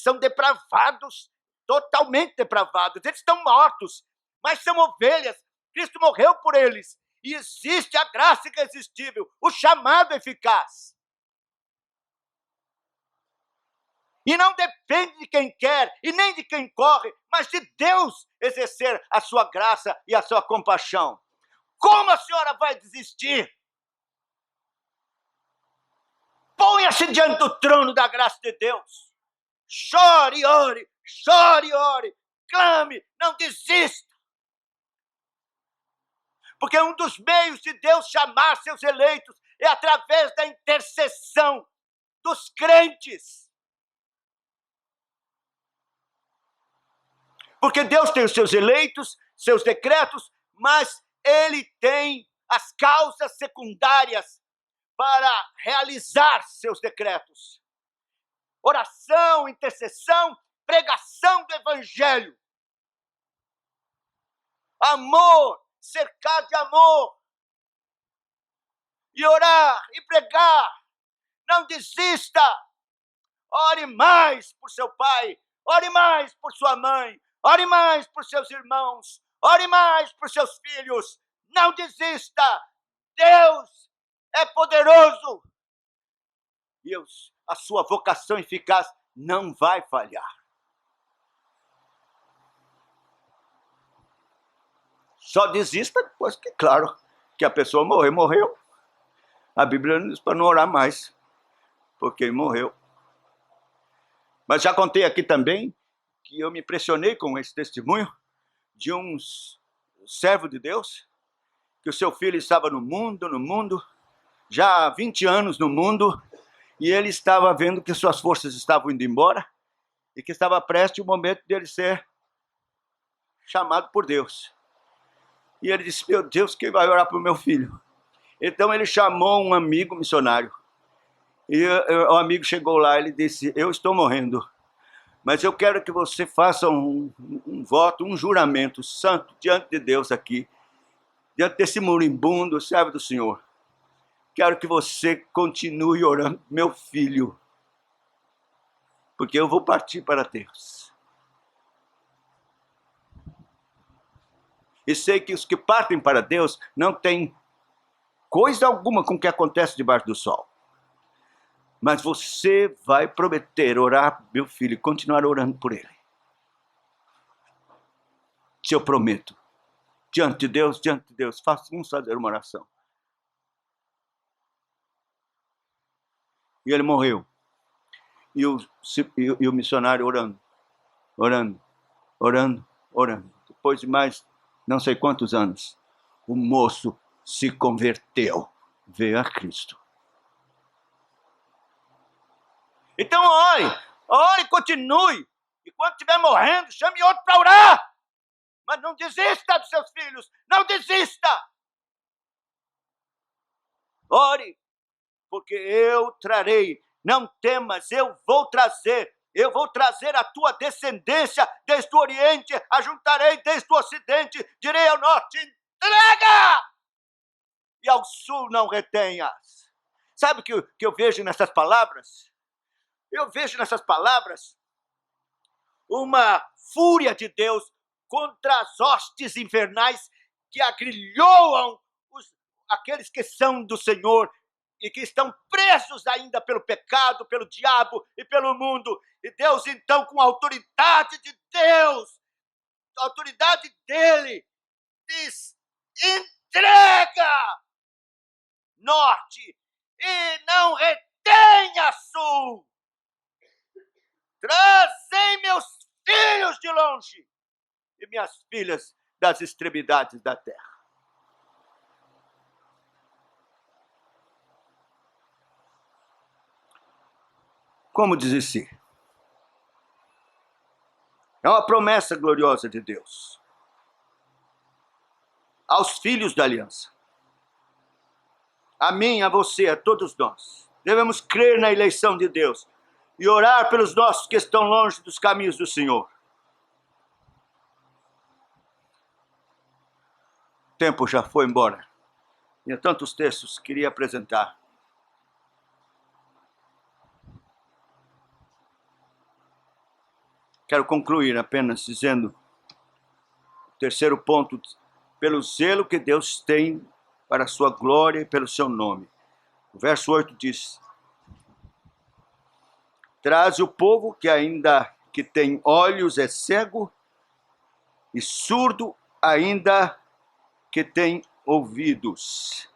são depravados, totalmente depravados. Eles estão mortos, mas são ovelhas. Cristo morreu por eles. E existe a graça irresistível, o chamado eficaz. E não depende de quem quer e nem de quem corre, mas de Deus exercer a sua graça e a sua compaixão. Como a senhora vai desistir? Ponha-se diante do trono da graça de Deus. Chore e ore, chore e ore. Clame, não desista. Porque um dos meios de Deus chamar seus eleitos é através da intercessão dos crentes. Porque Deus tem os seus eleitos, seus decretos, mas ele tem as causas secundárias para realizar seus decretos. Oração, intercessão, pregação do evangelho. Amor, cercar de amor. E orar, e pregar. Não desista. Ore mais por seu pai. Ore mais por sua mãe. Ore mais por seus irmãos. Ore mais por seus filhos. Não desista. Deus é poderoso. E a sua vocação eficaz não vai falhar. Só desista depois que, claro, que a pessoa morreu. A Bíblia diz para não orar mais, porque ele morreu. Mas já contei aqui também que eu me impressionei com esse testemunho de um servo de Deus, que o seu filho estava no mundo, já há 20 anos no mundo, e ele estava vendo que suas forças estavam indo embora e que estava prestes o momento dele ser chamado por Deus. E ele disse, meu Deus, quem vai orar para o meu filho? Então ele chamou um amigo missionário. E o amigo chegou lá, ele disse, eu estou morrendo. Mas eu quero que você faça um voto, um juramento santo diante de Deus aqui, diante desse moribundo, servo do Senhor. Quero que você continue orando, meu filho, porque eu vou partir para Deus. E sei que os que partem para Deus não têm coisa alguma com o que acontece debaixo do sol. Mas você vai prometer orar, meu filho, e continuar orando por ele. Te eu prometo. Diante de Deus, vamos fazer uma oração. E ele morreu. E o missionário orando. Depois de mais não sei quantos anos, o moço se converteu, veio a Cristo. Então ore, continue. E quando estiver morrendo, chame outro para orar. Mas não desista dos seus filhos, não desista. Ore, porque eu trarei, não temas, eu vou trazer a tua descendência desde o Oriente, ajuntarei desde o Ocidente, direi ao Norte, entrega! E ao Sul não retenhas. Sabe o que eu vejo nessas palavras? Eu vejo nessas palavras uma fúria de Deus contra as hostes infernais que agrilhoam aqueles que são do Senhor e que estão presos ainda pelo pecado, pelo diabo e pelo mundo. E Deus, então, com a autoridade de Deus, a autoridade dele, diz, entrega Norte e não retenha Sul. Trazei meus filhos de longe e minhas filhas das extremidades da terra. Como desistir? É uma promessa gloriosa de Deus aos filhos da aliança. A mim, a você, a todos nós. Devemos crer na eleição de Deus e orar pelos nossos que estão longe dos caminhos do Senhor. O tempo já foi embora. Tinha tantos textos que queria apresentar. Quero concluir apenas dizendo o terceiro ponto, pelo zelo que Deus tem para a sua glória e pelo seu nome. O verso 8 diz, traz o povo que tem olhos é cego e surdo ainda que tem ouvidos.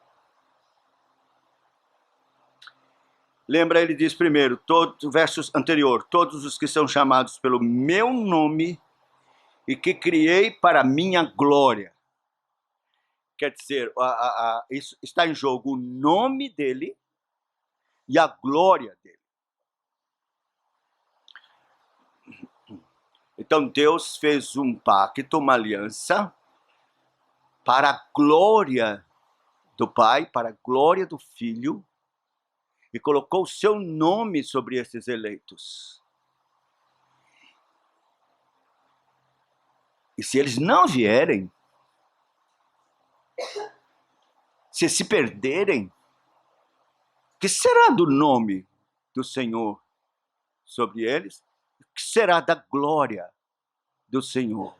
Lembra, ele diz primeiro, o verso anterior, todos os que são chamados pelo meu nome e que criei para minha glória. Quer dizer, isso está em jogo o nome dele e a glória dele. Então Deus fez um pacto, uma aliança, para a glória do Pai, para a glória do Filho, e colocou o seu nome sobre esses eleitos. E se eles não vierem, se perderem, o que será do nome do Senhor sobre eles? O que será da glória do Senhor?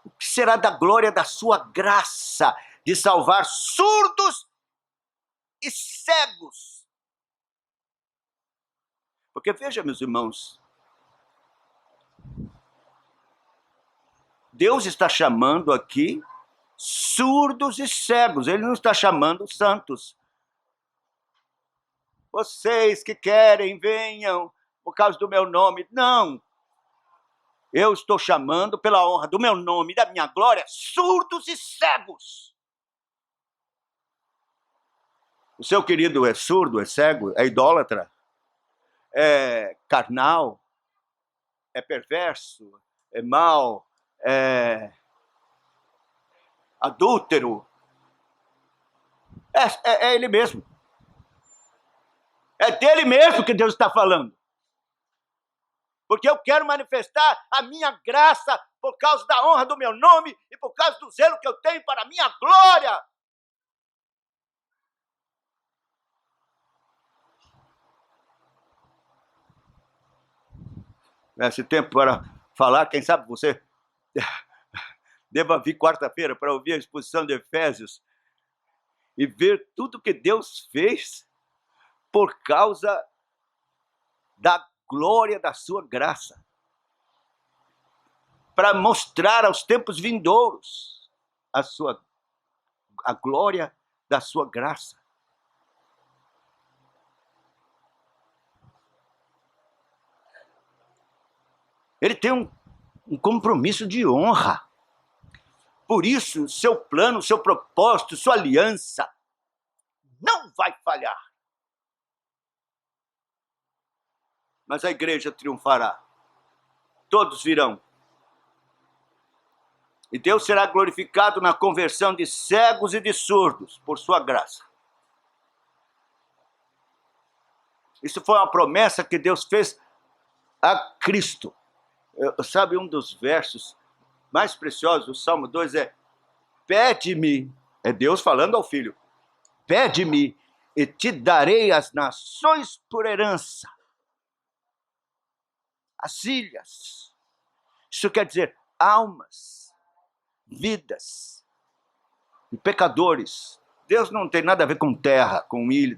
O que será da glória da sua graça de salvar surdos e cegos? Porque veja, meus irmãos, Deus está chamando aqui surdos e cegos, ele não está chamando santos. Vocês que querem, venham por causa do meu nome. Não. Eu estou chamando pela honra do meu nome e da minha glória surdos e cegos. O seu querido é surdo, é cego, é idólatra, é carnal, é perverso, é mau, é adúltero. É ele mesmo. É dele mesmo que Deus está falando. porque eu quero manifestar a minha graça por causa da honra do meu nome e por causa do zelo que eu tenho para a minha glória. Esse tempo para falar, quem sabe você deva vir quarta-feira para ouvir a exposição de Efésios e ver tudo que Deus fez por causa da glória da sua graça, para mostrar aos tempos vindouros a glória da sua graça. Ele tem um compromisso de honra. Por isso, seu plano, seu propósito, sua aliança não vai falhar. Mas a igreja triunfará. Todos virão. E Deus será glorificado na conversão de cegos e de surdos, por sua graça. Isso foi uma promessa que Deus fez a Cristo. Sabe, um dos versos mais preciosos do Salmo 2 é: pede-me, é Deus falando ao Filho, pede-me e te darei as nações por herança, as ilhas. Isso quer dizer almas, vidas e pecadores. Deus não tem nada a ver com terra, com ilha.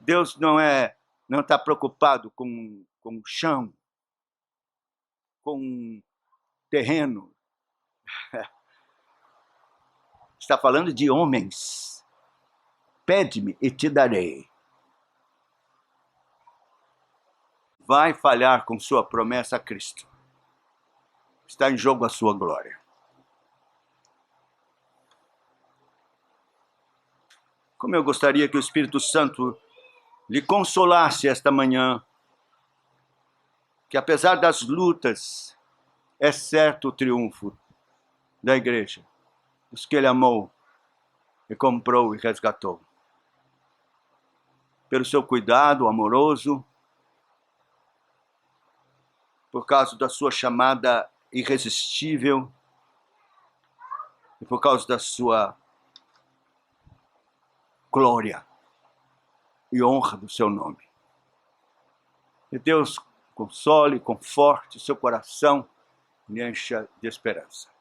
Deus não está preocupado com chão, com terreno. Está falando de homens. Pede-me e te darei. Vai falhar com sua promessa a Cristo. Está em jogo a sua glória. Como eu gostaria que o Espírito Santo lhe consolasse esta manhã, que apesar das lutas, é certo o triunfo da igreja, os que ele amou e comprou e resgatou. Pelo seu cuidado amoroso, por causa da sua chamada irresistível e por causa da sua glória e honra do seu nome. E Deus console, conforte seu coração e encha de esperança.